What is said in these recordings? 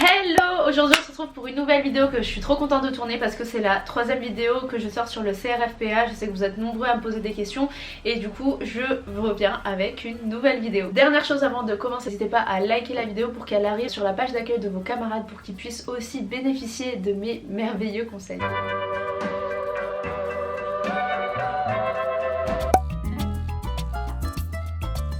Hello! Aujourd'hui on se retrouve pour une nouvelle vidéo que je suis trop contente de tourner parce que c'est la troisième vidéo que je sors sur le CRFPA. Je sais que vous êtes nombreux à me poser des questions et du coup je reviens avec une nouvelle vidéo. Dernière chose avant de commencer, n'hésitez pas à liker la vidéo pour qu'elle arrive sur la page d'accueil de vos camarades pour qu'ils puissent aussi bénéficier de mes merveilleux conseils.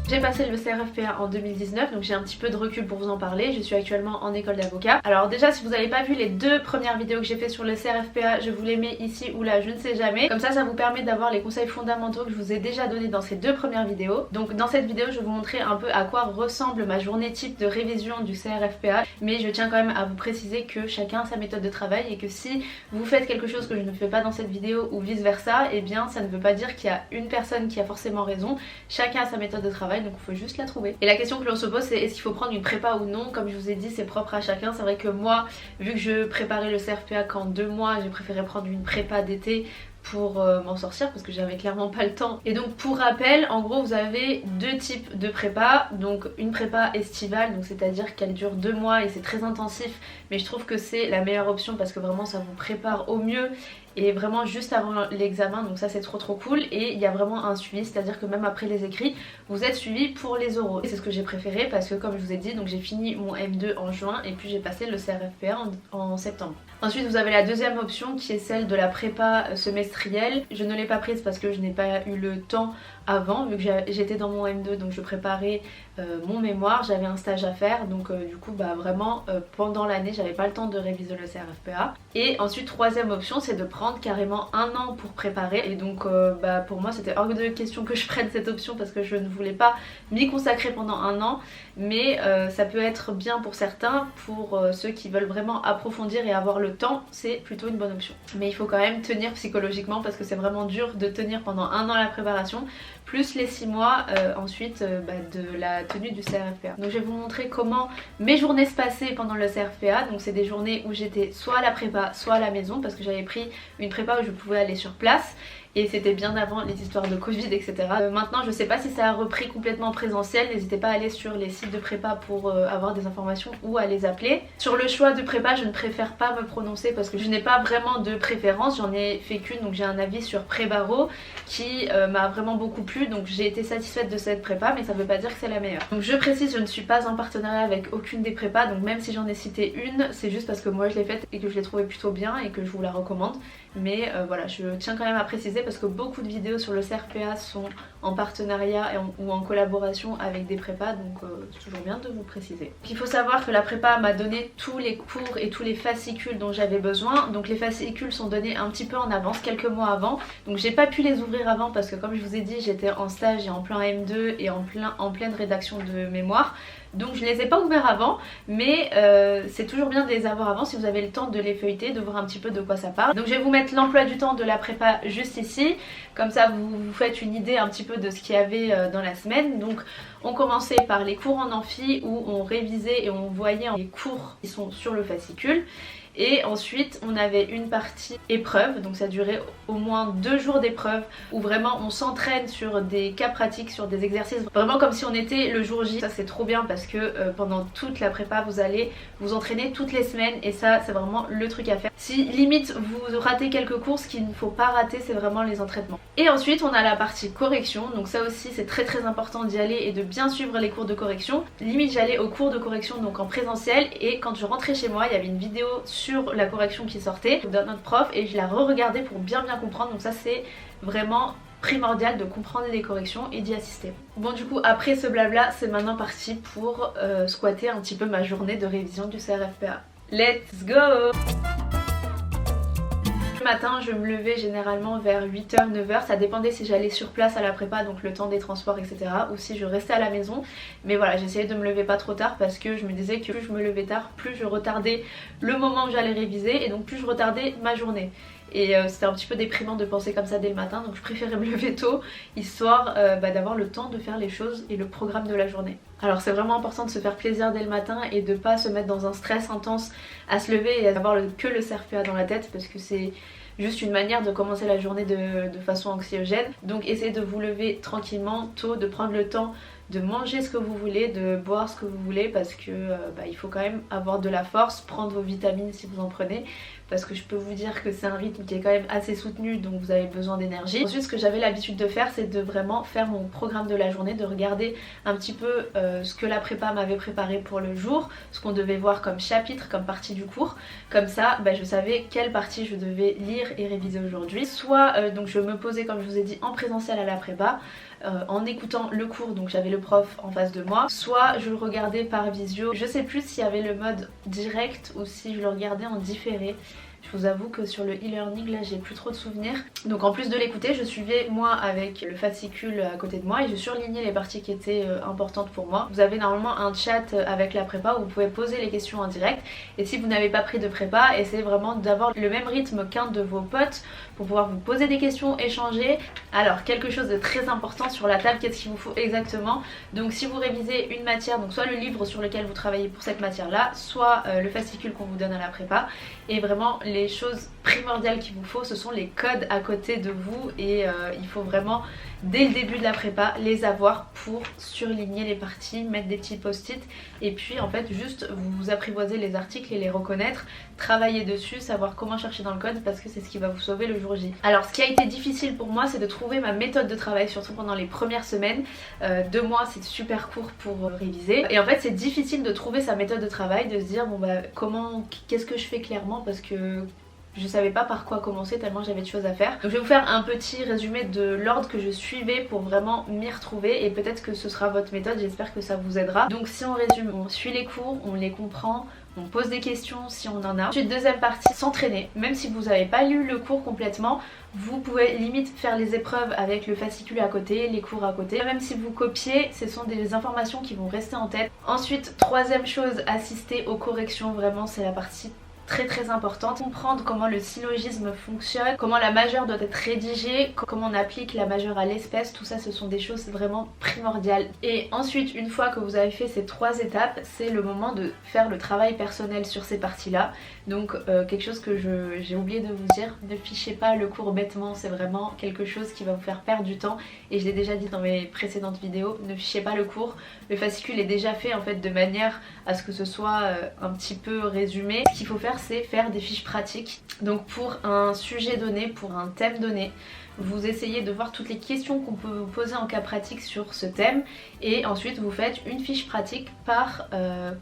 J'ai passé le CRFPA en 2019, donc j'ai un petit peu de recul pour vous en parler. Je suis actuellement en école d'avocat. Alors déjà, si vous n'avez pas vu les deux premières vidéos que j'ai fait sur le CRFPA, je vous les mets ici ou là, je ne sais jamais. Comme ça vous permet d'avoir les conseils fondamentaux que je vous ai déjà donnés dans ces deux premières vidéos. Donc dans cette vidéo, je vais vous montrer un peu à quoi ressemble ma journée type de révision du CRFPA. Mais je tiens quand même à vous préciser que chacun a sa méthode de travail et que si vous faites quelque chose que je ne fais pas dans cette vidéo ou vice versa, eh bien ça ne veut pas dire qu'il y a une personne qui a forcément raison. Chacun a sa méthode de travail. Donc il faut juste la trouver. Et la question que l'on se pose, c'est est-ce qu'il faut prendre une prépa ou non? Comme je vous ai dit, c'est propre à chacun. C'est vrai que moi, vu que je préparais le CRFPA qu'en 2 mois, j'ai préféré prendre une prépa d'été pour m'en sortir parce que j'avais clairement pas le temps. Et donc pour rappel, en gros vous avez deux types de prépa. Donc une prépa estivale, donc c'est à dire qu'elle dure 2 mois et c'est très intensif, mais je trouve que c'est la meilleure option parce que vraiment ça vous prépare au mieux et vraiment juste avant l'examen, donc ça c'est trop cool. Et il y a vraiment un suivi, c'est à dire que même après les écrits vous êtes suivi pour les oraux. Et c'est ce que j'ai préféré parce que comme je vous ai dit, donc j'ai fini mon M2 en juin et puis j'ai passé le CRFPA en septembre. Ensuite vous avez la deuxième option qui est celle de la prépa semestrielle. Je ne l'ai pas prise parce que je n'ai pas eu le temps avant, vu que j'étais dans mon M2, donc je préparais mon mémoire, j'avais un stage à faire, donc du coup vraiment pendant l'année j'avais pas le temps de réviser le CRFPA. Et ensuite troisième option, c'est de prendre carrément 1 an pour préparer. Et donc pour moi c'était hors de question que je prenne cette option parce que je ne voulais pas m'y consacrer pendant 1 an. Mais ça peut être bien pour certains, pour ceux qui veulent vraiment approfondir et avoir le temps, c'est plutôt une bonne option. Mais il faut quand même tenir psychologiquement parce que c'est vraiment dur de tenir pendant 1 an la préparation, plus les 6 mois ensuite de la tenue du CRFPA. Donc je vais vous montrer comment mes journées se passaient pendant le CRFPA. Donc c'est des journées où j'étais soit à la prépa, soit à la maison parce que j'avais pris une prépa où je pouvais aller sur place. Et c'était bien avant les histoires de Covid, etc. Maintenant je sais pas si ça a repris complètement présentiel. N'hésitez pas à aller sur les sites de prépa pour avoir des informations ou à les appeler. Sur le choix de prépa, je ne préfère pas me prononcer parce que je n'ai pas vraiment de préférence. J'en ai fait qu'une, donc j'ai un avis sur Prébaro qui m'a vraiment beaucoup plu. Donc j'ai été satisfaite de cette prépa, mais ça veut pas dire que c'est la meilleure. Donc je précise, je ne suis pas en partenariat avec aucune des prépas. Donc même si j'en ai cité une, c'est juste parce que moi je l'ai faite et que je l'ai trouvée plutôt bien et que je vous la recommande. Mais voilà, je tiens quand même à préciser parce que beaucoup de vidéos sur le CRFPA sont en partenariat ou en collaboration avec des prépas, donc c'est toujours bien de vous préciser. Il faut savoir que la prépa m'a donné tous les cours et tous les fascicules dont j'avais besoin. Donc les fascicules sont donnés un petit peu en avance, quelques mois avant. Donc j'ai pas pu les ouvrir avant parce que comme je vous ai dit, j'étais en stage et en plein M2 et en pleine rédaction de mémoire. Donc je ne les ai pas ouverts avant, mais c'est toujours bien de les avoir avant si vous avez le temps de les feuilleter, de voir un petit peu de quoi ça parle. Donc je vais vous mettre l'emploi du temps de la prépa juste ici, comme ça vous vous faites une idée un petit peu de ce qu'il y avait dans la semaine. Donc on commençait par les cours en amphi où on révisait et on voyait les cours qui sont sur le fascicule. Et ensuite on avait une partie épreuve, donc ça durait au moins 2 jours d'épreuve où vraiment on s'entraîne sur des cas pratiques, sur des exercices, vraiment comme si on était le jour J. Ça c'est trop bien parce que pendant toute la prépa vous allez vous entraîner toutes les semaines et ça c'est vraiment le truc à faire. Si limite vous ratez quelques cours, ce qu'il ne faut pas rater c'est vraiment les entraînements. Et ensuite on a la partie correction, donc ça aussi c'est très important d'y aller et de bien suivre les cours de correction. Limite j'allais aux cours de correction donc en présentiel et quand je rentrais chez moi il y avait une vidéo sur la correction qui sortait de notre prof et je la re-regardais pour bien comprendre. Donc ça c'est vraiment primordial de comprendre les corrections et d'y assister. Bon du coup après ce blabla c'est maintenant parti pour squatter un petit peu ma journée de révision du CRFPA. Let's go! Le matin je me levais généralement vers 8h, 9h, ça dépendait si j'allais sur place à la prépa, donc le temps des transports etc, ou si je restais à la maison. Mais voilà, j'essayais de me lever pas trop tard parce que je me disais que plus je me levais tard, plus je retardais le moment où j'allais réviser et donc plus je retardais ma journée. Et c'était un petit peu déprimant de penser comme ça dès le matin, donc je préférais me lever tôt histoire d'avoir le temps de faire les choses et le programme de la journée. Alors c'est vraiment important de se faire plaisir dès le matin et de pas se mettre dans un stress intense à se lever et à avoir que le CRFPA dans la tête parce que c'est juste une manière de commencer la journée de façon anxiogène. Donc essayez de vous lever tranquillement, tôt, de prendre le temps de manger ce que vous voulez, de boire ce que vous voulez parce que il faut quand même avoir de la force, prendre vos vitamines si vous en prenez, parce que je peux vous dire que c'est un rythme qui est quand même assez soutenu, donc vous avez besoin d'énergie. Ensuite, ce que j'avais l'habitude de faire, c'est de vraiment faire mon programme de la journée, de regarder un petit peu ce que la prépa m'avait préparé pour le jour, ce qu'on devait voir comme chapitre, comme partie du cours. Comme ça, je savais quelle partie je devais lire et réviser aujourd'hui. Soit donc je me posais, comme je vous ai dit, en présentiel à la prépa, en écoutant le cours, donc j'avais le prof en face de moi, soit je le regardais par visio. Je sais plus s'il y avait le mode direct ou si je le regardais en différé. Je vous avoue que sur le e-learning là j'ai plus trop de souvenirs. Donc en plus de l'écouter, je suivais moi avec le fascicule à côté de moi et je surlignais les parties qui étaient importantes pour moi. Vous avez normalement un chat avec la prépa où vous pouvez poser les questions en direct, et si vous n'avez pas pris de prépa, essayez vraiment d'avoir le même rythme qu'un de vos potes pour pouvoir vous poser des questions, échanger. Alors quelque chose de très important sur la table, qu'est-ce qu'il vous faut exactement? Donc si vous révisez une matière, donc soit le livre sur lequel vous travaillez pour cette matière là, soit le fascicule qu'on vous donne à la prépa, et vraiment les choses primordiales qu'il vous faut, ce sont les codes à côté de vous, et il faut vraiment dès le début de la prépa les avoir pour surligner les parties, mettre des petits post-it, et puis en fait juste vous apprivoiser les articles et les reconnaître, travailler dessus, savoir comment chercher dans le code, parce que c'est ce qui va vous sauver le jour J. Alors ce qui a été difficile pour moi, c'est de trouver ma méthode de travail, surtout pendant les premières semaines. 2 mois c'est super court pour réviser, et en fait c'est difficile de trouver sa méthode de travail, de se dire qu'est-ce que je fais clairement, parce que je savais pas par quoi commencer tellement j'avais de choses à faire. Donc je vais vous faire un petit résumé de l'ordre que je suivais pour vraiment m'y retrouver, et peut-être que ce sera votre méthode, j'espère que ça vous aidera. Donc si on résume, on suit les cours, on les comprend, on pose des questions si on en a. Ensuite, deuxième partie, s'entraîner. Même si vous n'avez pas lu le cours complètement, vous pouvez limite faire les épreuves avec le fascicule à côté, les cours à côté. Même si vous copiez, ce sont des informations qui vont rester en tête. Ensuite, troisième chose, assister aux corrections. Vraiment, c'est la partie très importante. Comprendre comment le syllogisme fonctionne, comment la majeure doit être rédigée, comment on applique la majeure à l'espèce, tout ça ce sont des choses vraiment primordiales. Et ensuite, une fois que vous avez fait ces 3 étapes, c'est le moment de faire le travail personnel sur ces parties là. Donc quelque chose que j'ai oublié de vous dire, ne fichez pas le cours bêtement, c'est vraiment quelque chose qui va vous faire perdre du temps, et je l'ai déjà dit dans mes précédentes vidéos, ne fichez pas le cours. Le fascicule est déjà fait en fait de manière à ce que ce soit un petit peu résumé. Ce qu'il faut faire, c'est faire des fiches pratiques. Donc pour un sujet donné, pour un thème donné, vous essayez de voir toutes les questions qu'on peut vous poser en cas pratique sur ce thème, et ensuite vous faites une fiche pratique par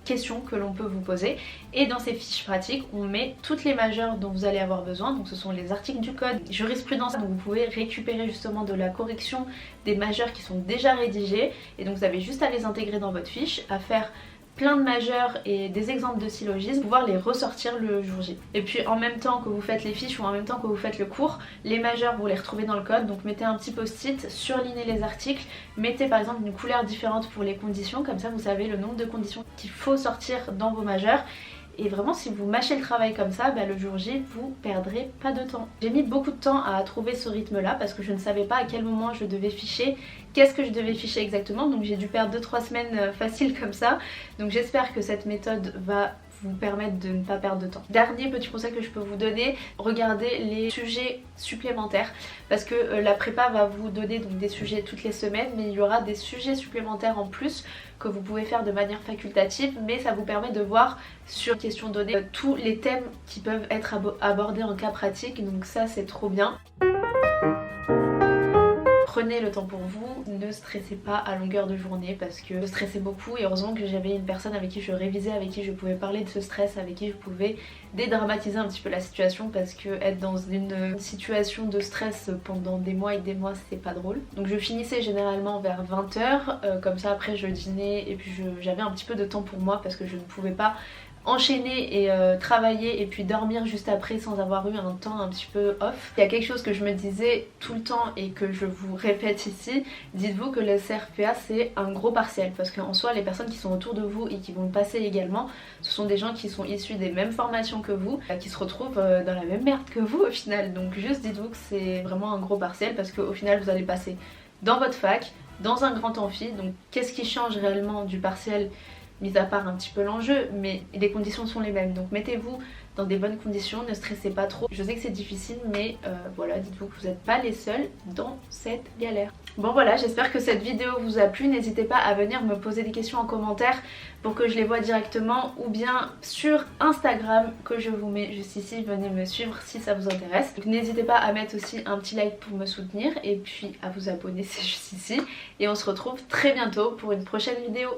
question que l'on peut vous poser, et dans ces fiches pratiques on met toutes les majeures dont vous allez avoir besoin. Donc ce sont les articles du code, jurisprudence, donc vous pouvez récupérer justement de la correction des majeures qui sont déjà rédigées, et donc vous avez juste à les intégrer dans votre fiche, à faire plein de majeures et des exemples de syllogismes, pouvoir les ressortir le jour J. Et puis en même temps que vous faites les fiches ou en même temps que vous faites le cours, les majeures vous les retrouvez dans le code, donc mettez un petit post-it, surlignez les articles, mettez par exemple une couleur différente pour les conditions, comme ça vous savez le nombre de conditions qu'il faut sortir dans vos majeures. Et vraiment si vous mâchez le travail comme ça, le jour J vous perdrez pas de temps. J'ai mis beaucoup de temps à trouver ce rythme là parce que je ne savais pas à quel moment je devais ficher, qu'est-ce que je devais ficher exactement, donc j'ai dû perdre 2-3 semaines faciles comme ça. Donc j'espère que cette méthode va vous permettre de ne pas perdre de temps. Dernier petit conseil que je peux vous donner, regardez les sujets supplémentaires, parce que la prépa va vous donner donc des sujets toutes les semaines, mais il y aura des sujets supplémentaires en plus que vous pouvez faire de manière facultative, mais ça vous permet de voir sur question donnée tous les thèmes qui peuvent être abordés en cas pratique, donc ça c'est trop bien. Prenez le temps pour vous, ne stressez pas à longueur de journée, parce que je stressais beaucoup, et heureusement que j'avais une personne avec qui je révisais, avec qui je pouvais parler de ce stress, avec qui je pouvais dédramatiser un petit peu la situation, parce que être dans une situation de stress pendant des mois et des mois c'est pas drôle. Donc je finissais généralement vers 20 h, comme ça après je dînais, et puis j'avais un petit peu de temps pour moi parce que je ne pouvais pas enchaîner et travailler et puis dormir juste après sans avoir eu un temps un petit peu off. Il y a quelque chose que je me disais tout le temps et que je vous répète ici, dites-vous que le CRFPA c'est un gros partiel, parce qu'en soi les personnes qui sont autour de vous et qui vont le passer également, ce sont des gens qui sont issus des mêmes formations que vous, qui se retrouvent dans la même merde que vous au final. Donc juste dites-vous que c'est vraiment un gros partiel, parce qu'au final vous allez passer dans votre fac, dans un grand amphi. Donc qu'est-ce qui change réellement du partiel mis à part un petit peu l'enjeu, mais les conditions sont les mêmes. Donc mettez-vous dans des bonnes conditions, ne stressez pas trop. Je sais que c'est difficile, mais voilà, dites-vous que vous n'êtes pas les seuls dans cette galère. Bon voilà, j'espère que cette vidéo vous a plu. N'hésitez pas à venir me poser des questions en commentaire pour que je les vois directement, ou bien sur Instagram que je vous mets juste ici. Venez me suivre si ça vous intéresse. N'hésitez pas à mettre aussi un petit like pour me soutenir et puis à vous abonner, c'est juste ici. Et on se retrouve très bientôt pour une prochaine vidéo.